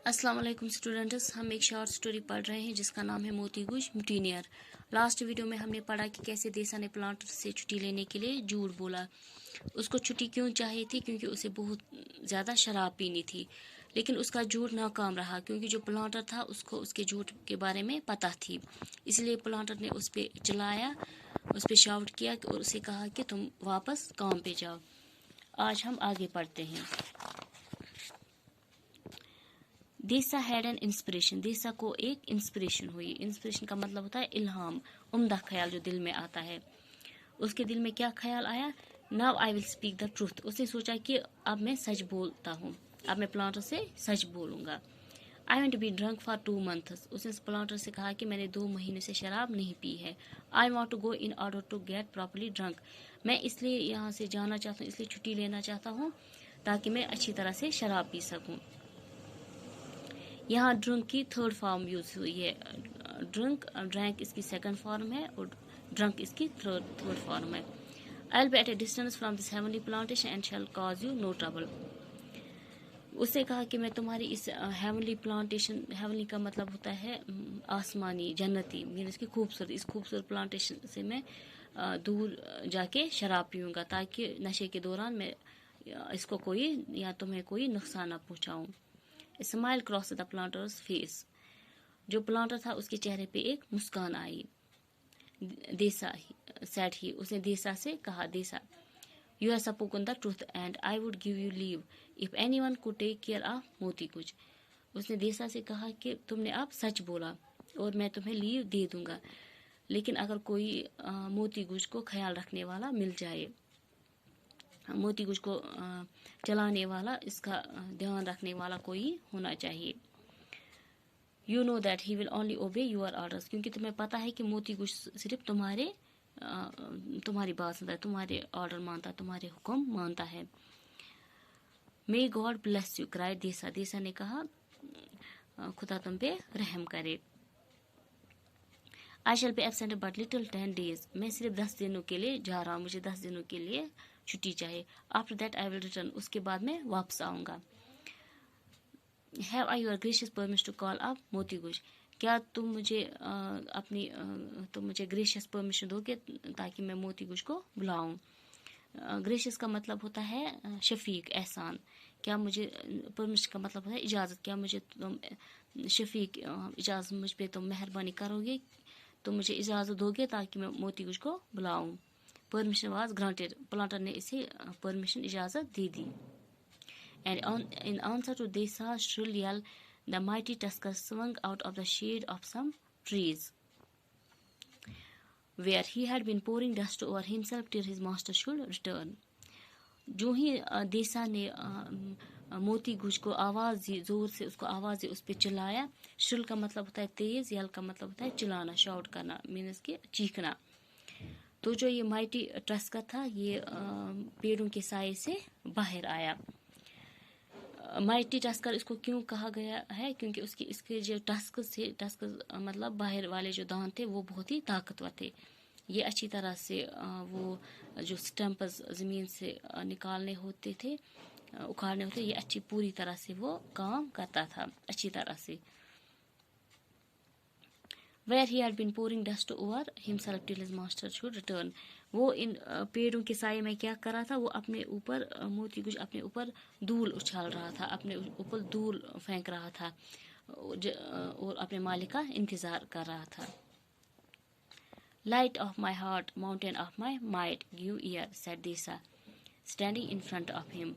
अस्सलाम वालेकुम स्टूडेंट्स, हम एक शॉर्ट स्टोरी पढ़ रहे हैं जिसका नाम है मोती गुज म्यूटीनियर। लास्ट वीडियो में हमने पढ़ा कि कैसे देसा ने प्लांटर से छुट्टी लेने के लिए झूठ बोला। उसको छुट्टी क्यों चाहिए थी? क्योंकि उसे बहुत ज़्यादा शराब पीनी थी। लेकिन उसका झूठ नाकाम रहा क्योंकि जो प्लांटर था उसको उसके झूठ के बारे में पता थी। इसलिए प्लांटर ने उस पर चिल्लाया, उस पर शाउट किया और उसे कहा कि तुम वापस काम पे जाओ। आज हम आगे पढ़ते हैं। देसा हैड एन इंस्पिरेशन। देसा को एक इंस्पिरेशन हुई। इंस्पिरेशन का मतलब होता है इल्हाम, उम्दा ख्याल जो दिल में आता है। उसके दिल में क्या ख्याल आया? Now I will speak the truth. उसने सोचा कि अब मैं सच बोलता हूँ, अब मैं प्लांटर से सच बोलूँगा। I want B drunk for 2 months। उसने प्लांटर से कहा कि मैंने 2 महीने से शराब नहीं पी है। I want to go in order to get properly drunk. मैं इसलिए यहाँ से जाना चाहता हूँ, इसलिए छुट्टी लेना चाहता हूँ ताकि मैं अच्छी तरह से शराब पी सकूँ। यहाँ ड्रंक की थर्ड फॉर्म यूज हुई है। ड्रंक इसकी सेकंड फॉर्म है और ड्रंक इसकी थर्ड फॉर्म है। I will be at a distance from this heavenly plantation and shall cause you no trouble. उसने कहा कि मैं तुम्हारी इस हेवनली प्लांटेशन, हेवनली का मतलब होता है आसमानी, जन्नती, मीन्स की खूबसूरत, इस खूबसूरत प्लांटेशन से मैं दूर जाके शराब पीऊँगा ताकि नशे के दौरान मैं इसको कोई या तुम्हें कोई नुकसान ना पहुँचाऊँ। Smile cross the planter's face. जो प्लांटर था उसके चेहरे पे एक मुस्कान आई। देसा सेड ही, उसने देसा से कहा, Desa you have spoken the truth and I would give you leave if anyone could take care of Moti Guj. उसने देसा से कहा कि तुमने अब सच बोला और मैं तुम्हें लीव दे दूंगा, लेकिन अगर कोई मोती गुज को ख्याल रखने वाला मिल जाए, मोती गुज को चलाने वाला, इसका ध्यान रखने वाला कोई होना चाहिए। You know that he will only obey your orders. क्योंकि तुम्हें पता है कि मोती गुज सिर्फ तुम्हारी बात सुनता है, तुम्हारे ऑर्डर मानता है, तुम्हारे हुक्म मानता है। May God bless you cried Desa. Desa ने कहा खुदा तुम पे रहम करे। I shall be absent but little 10 days। मैं सिर्फ 10 दिनों के लिए जा रहा हूँ, मुझे 10 दिनों के लिए छुट्टी चाहिए। After that I will return. उसके बाद मैं वापस आऊँगा। Have I your gracious permission to call up Moti Guj. क्या तुम मुझे तुम मुझे ग्रेशियस परमिशन दोगे ताकि मैं मोती गुज को बुलाऊं? ग्रेशियस का मतलब होता है शफीक, एहसान। क्या मुझे परमिशन का मतलब होता है इजाज़त। क्या मुझे तुम शफीक इजाज़त, मुझ पे तुम मेहरबानी करोगे, तुम मुझे इजाज़त दोगे ताकि मैं मोती गुज को बुलाऊं? Permission was granted. प्लांटर ने इसे परमिशन, इजाज़त दे दी। And in answer to Desa's shrill yell, the mighty tusker swung out of the shade of some trees, where he had been pouring dust over himself till his master should return. जो ही देसा ने मोती गुज को आवाज़ दी, ज़ोर से उसको आवाज़ दी, उस पर चिल्लाया। श्रिल का मतलब होता है तेज़, यल का मतलब होता है चिल्लाना, शाउट करना, मीन्स के चीखना। तो जो ये माइटी टस्कर था, ये पेड़ों के साए से बाहर आया। माइटी टस्कर इसको क्यों कहा गया है? क्योंकि इसके जो टस्क मतलब बाहर वाले जो दांत थे वो बहुत ही ताकतवर थे। ये अच्छी तरह से वो जो स्टम्प्स ज़मीन से निकालने होते थे, उखाड़ने होते, ये अच्छी पूरी तरह से वो काम करता था, अच्छी तरह से। Where he had been pouring dust over himself till his master should return। वो इन पेड़ों के साए में क्या कर रहा था? वो अपने ऊपर मोती गुज अपने ऊपर धूल उछाल रहा था, अपने ऊपर धूल फेंक रहा था और अपने मालिक का इंतजार कर रहा था। Light of my heart, mountain of my might, give ear, said Desa, standing in front of him।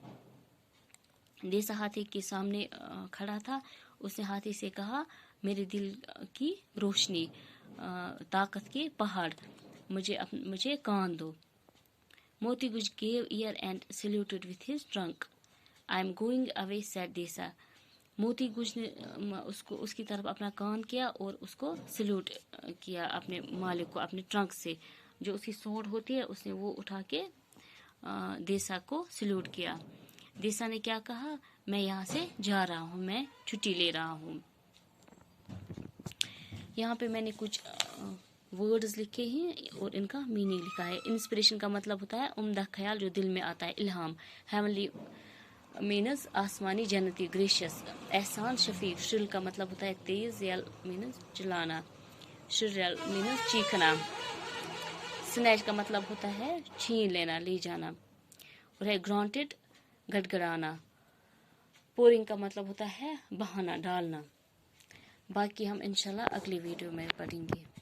देसा हाथी के सामने खड़ा था। उसने हाथी से कहा, मेरे दिल की रोशनी, ताकत के पहाड़, मुझे कान दो। मोती गुज gave ear and saluted with his trunk। I am going away, said देसा। मोती गुज ने उसकी तरफ अपना कान किया और उसको सल्यूट किया अपने मालिक को, अपने ट्रंक से, जो उसकी सूंड होती है, उसने वो उठा के देसा को सल्यूट किया। देसा ने क्या कहा? मैं यहाँ से जा रहा हूँ, मैं छुट्टी ले रहा हूँ। यहाँ पे मैंने कुछ वर्ड्स लिखे हैं और इनका मीनिंग लिखा है। इंस्पिरेशन का मतलब होता है उम्दा ख्याल जो दिल में आता है, इल्हाम। हेवनली مینز آسمانی جنتی گریشیس. احسان شفیق. شرل کا مطلب ہوتا ہے تیز. یل مینز چلانا. شرل مینز چیخنا. سنیچ کا مطلب ہوتا ہے چھین لینا، لے جانا. اور ہے گرانٹڈ گڑگڑانا. پورنگ کا مطلب ہوتا ہے بہانا، ڈالنا. باقی ہم انشاءاللہ اگلی ویڈیو میں پڑھیں گے.